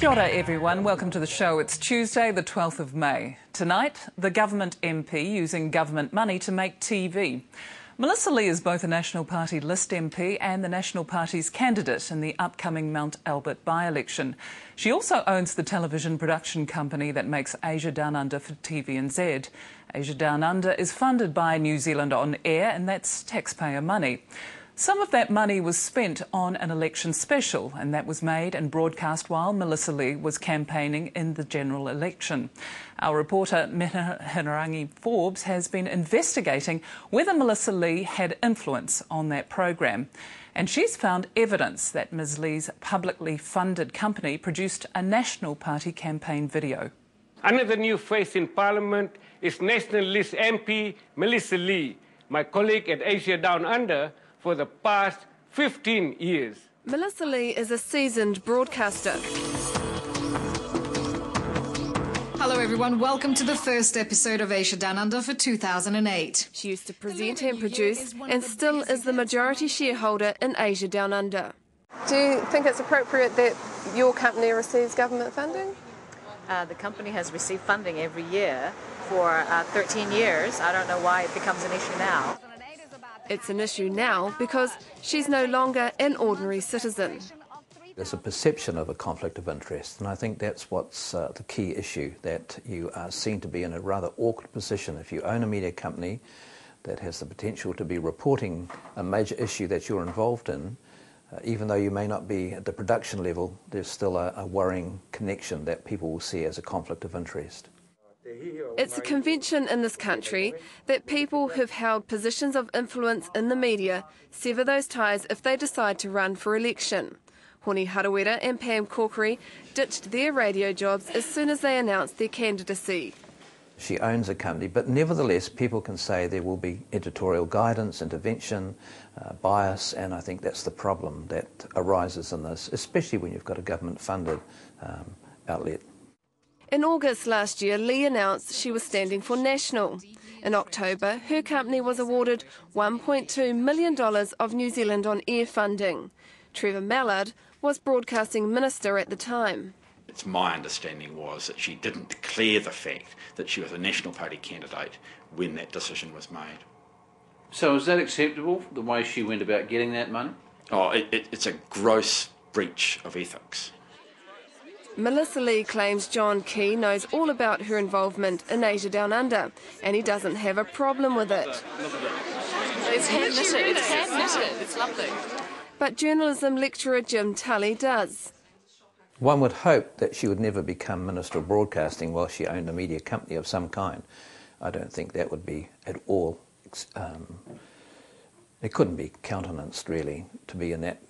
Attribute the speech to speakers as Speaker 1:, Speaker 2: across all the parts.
Speaker 1: Kia ora everyone, welcome to the show. It's Tuesday the 12th of May. Tonight, the government MP using government money to make TV. Melissa Lee is both a National Party list MP and the National Party's candidate in the upcoming Mount Albert by-election. She also owns the television production company that makes Asia Down Under for TVNZ. Asia Down Under is funded by New Zealand On Air, and that's taxpayer money. Some of that money was spent on an election special, and that was made and broadcast while Melissa Lee was campaigning in the general election. Our reporter, Hinerangi Forbes, has been investigating whether Melissa Lee had influence on that program. And she's found evidence that Ms Lee's publicly funded company produced a National Party campaign video.
Speaker 2: Another new face in Parliament is National List MP Melissa Lee, my colleague at Asia Down Under for the past 15 years.
Speaker 3: Melissa Lee is a seasoned broadcaster.
Speaker 4: Hello everyone, welcome to the first episode of Asia Down Under for 2008.
Speaker 3: She used to present and produce and still is the majority shareholder in Asia Down Under. Do you think it's appropriate that your company receives government funding?
Speaker 5: The company has received funding every year for 13 years. I don't know why it becomes an issue now.
Speaker 3: It's an issue now because she's no longer an ordinary citizen.
Speaker 6: There's a perception of a conflict of interest, and I think that's what's the key issue, that you are seen to be in a rather awkward position. If you own a media company that has the potential to be reporting a major issue that you're involved in, even though you may not be at the production level, there's still a worrying connection that people will see as a conflict of interest.
Speaker 3: It's a convention in this country that people who've held positions of influence in the media sever those ties if they decide to run for election. Honi Harawira and Pam Corkery ditched their radio jobs as soon as they announced their candidacy.
Speaker 6: She owns a company, but nevertheless people can say there will be editorial guidance, intervention, bias, and I think that's the problem that arises in this, especially when you've got a government-funded outlet.
Speaker 3: In August last year, Lee announced she was standing for National. In October, her company was awarded $1.2 million of New Zealand On Air funding. Trevor Mallard was broadcasting minister at the time.
Speaker 7: It's my understanding was that she didn't declare the fact that she was a National Party candidate when that decision was made.
Speaker 8: So is that acceptable, the way she went about getting that money?
Speaker 7: Oh, it's a gross breach of ethics.
Speaker 3: Melissa Lee claims John Key knows all about her involvement in Asia Down Under, and he doesn't have a problem with it.
Speaker 5: It's hand-knitted, it's lovely.
Speaker 3: But journalism lecturer Jim Tully does.
Speaker 6: One would hope that she would never become Minister of Broadcasting while she owned a media company of some kind. I don't think that would be at all, it couldn't be countenanced really to be in that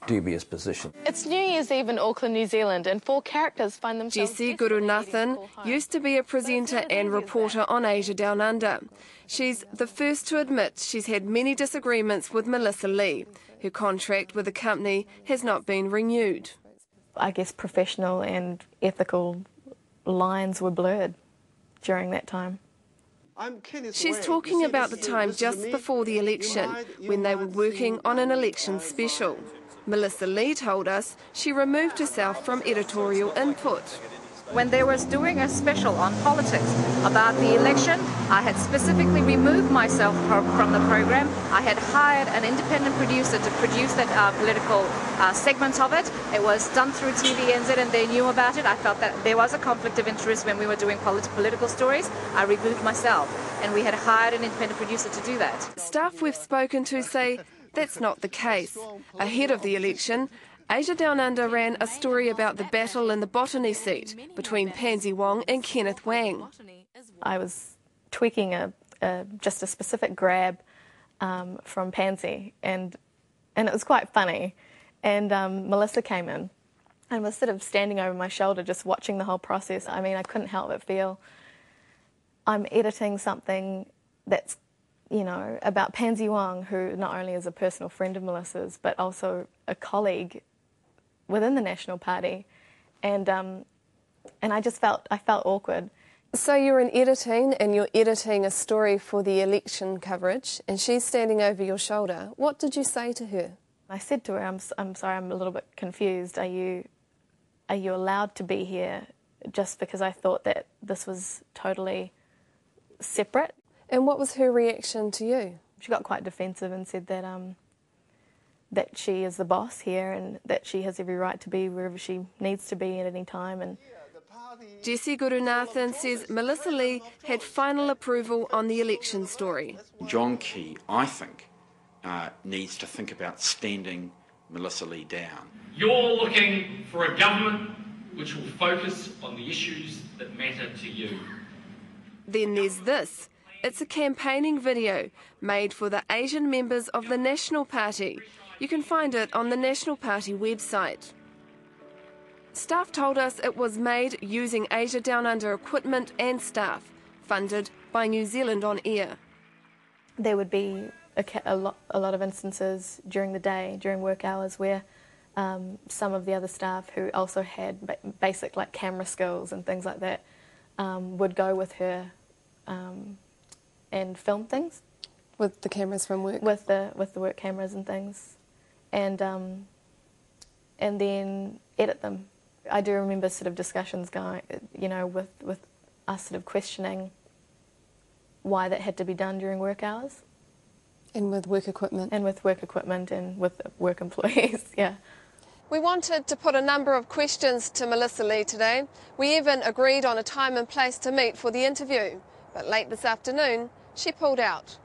Speaker 6: dubious position.
Speaker 9: It's New Year's Eve in Auckland, New Zealand, and four characters find themselves...
Speaker 3: Jessie Gurunathan used to be a presenter and reporter on Asia Down Under. She's the first to admit she's had many disagreements with Melissa Lee. Her contract with the company has not been renewed.
Speaker 9: I guess professional and ethical lines were blurred during that time.
Speaker 3: She's talking about the time just before the election, when they were working on an election special. Melissa Lee told us she removed herself from editorial input.
Speaker 5: When they were doing a special on politics about the election, I had specifically removed myself from the program. I had hired an independent producer to produce that political segment of it. It was done through TVNZ and they knew about it. I felt that there was a conflict of interest when we were doing political stories. I removed myself, and we had hired an independent producer to do that.
Speaker 3: Staff we've spoken to say that's not the case. Ahead of the election, Asia Down Under ran a story about the battle in the botany seat between Pansy Wong and Kenneth Wang.
Speaker 9: I was tweaking just a specific grab from Pansy, and it was quite funny. And Melissa came in and was sort of standing over my shoulder just watching the whole process. I mean, I couldn't help but feel I'm editing something that's, you know, about Pansy Wong, who not only is a personal friend of Melissa's, but also a colleague within the National Party, and I felt awkward.
Speaker 3: So you're in editing, and you're editing a story for the election coverage, and she's standing over your shoulder. What did you say to her?
Speaker 9: I said to her, I'm sorry, I'm a little bit confused. Are you are you allowed to be here, just because I thought that this was totally separate.
Speaker 3: And what was her reaction to you?
Speaker 9: She got quite defensive and said that that she is the boss here and that she has every right to be wherever she needs to be at any time. And
Speaker 3: Jesse Gurunathan says Melissa Lee had final approval on the election story.
Speaker 7: John Key, I think, needs to think about standing Melissa Lee down.
Speaker 10: You're looking for a government which will focus on the issues that matter to you.
Speaker 3: Then there's this. It's a campaigning video made for the Asian members of the National Party. You can find it on the National Party website. Staff told us it was made using Asia Down Under equipment and staff, funded by New Zealand On Air.
Speaker 9: there would be a lot of instances during the day, during work hours, where some of the other staff who also had basic like camera skills and things like that would go with her and film things.
Speaker 3: With the cameras from work?
Speaker 9: With the work cameras and things, and then edit them. I do remember sort of discussions going, with us sort of questioning why that had to be done during work hours.
Speaker 3: And with work equipment.
Speaker 9: And with work equipment and with work employees, yeah.
Speaker 3: We wanted to put a number of questions to Melissa Lee today. We even agreed on a time and place to meet for the interview. But late this afternoon, she pulled out.